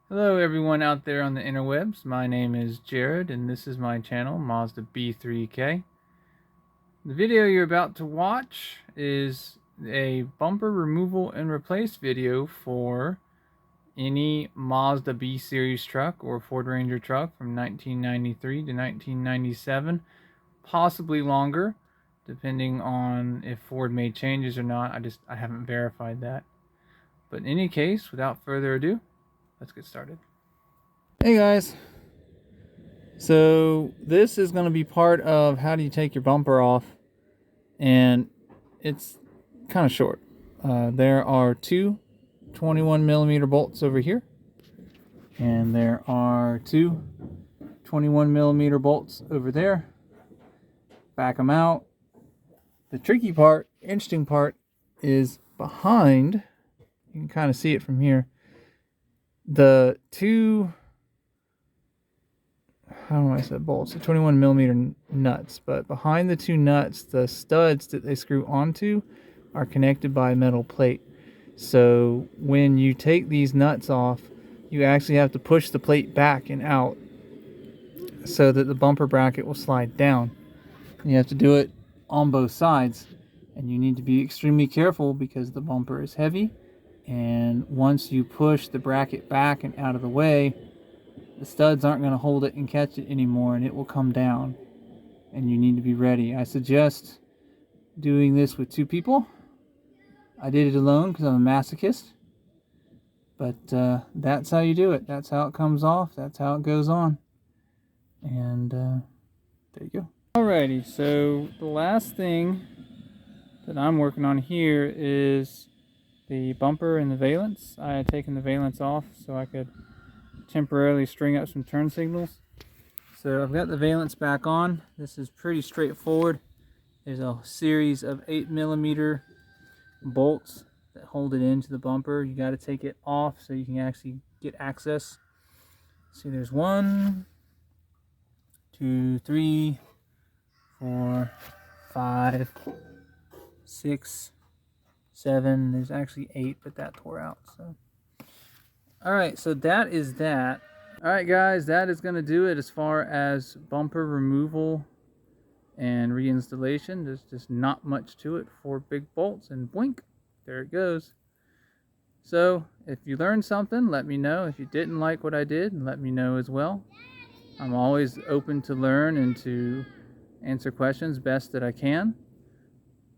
Hello everyone out there on the interwebs. My name is Jared and this is my channel, Mazda B3K. The video you're about to watch is a bumper removal and replace video for any Mazda B Series truck or Ford Ranger truck from 1993 to 1997, possibly longer, depending on if Ford made changes or not. I haven't verified that. But in any case, without further ado, let's get started. Hey guys, so this is going to be part of how do you take your bumper off, and it's kind of short. There are two 21 millimeter bolts over here, and there are two 21 millimeter bolts over there. Back them out. The tricky part, interesting part, is behind. You can kind of see it from here. The two, how do I say bolts? The 21 millimeter nuts, but behind the two nuts, the studs that they screw onto are connected by a metal plate. So when you take these nuts off, you actually have to push the plate back and out so that the bumper bracket will slide down. And you have to do it on both sides, and you need to be extremely careful because the bumper is heavy, and once you push the bracket back and out of the way, the studs aren't going to hold it and catch it anymore, and it will come down, and you need to be ready. I suggest doing this with two people. I did it alone because I'm a masochist, but that's how you do it. That's how it comes off. That's how it goes on. And there you go. Alrighty, so the last thing that I'm working on here is the bumper and the valence. I had taken the valence off so I could temporarily string up some turn signals. So I've got the valence back on. This is pretty straightforward. There's a series of 8 millimeter bolts that hold it into the bumper. You got to take it off so you can actually get access. See, there's 1, 2, 3, 4, 5, 6, 7. There's actually 8, but that tore out. So, all right, so that is that. All right, guys, that is going to do it as far as bumper removal and reinstallation. There's just not much to it. 4 big bolts and blink, there it goes. So if you learned something, let me know. If you didn't like what I did, let me know as well. I'm always open to learn and to answer questions best that I can.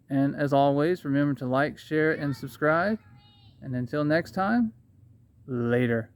And as always, remember to like, share, and subscribe. And until next time, later.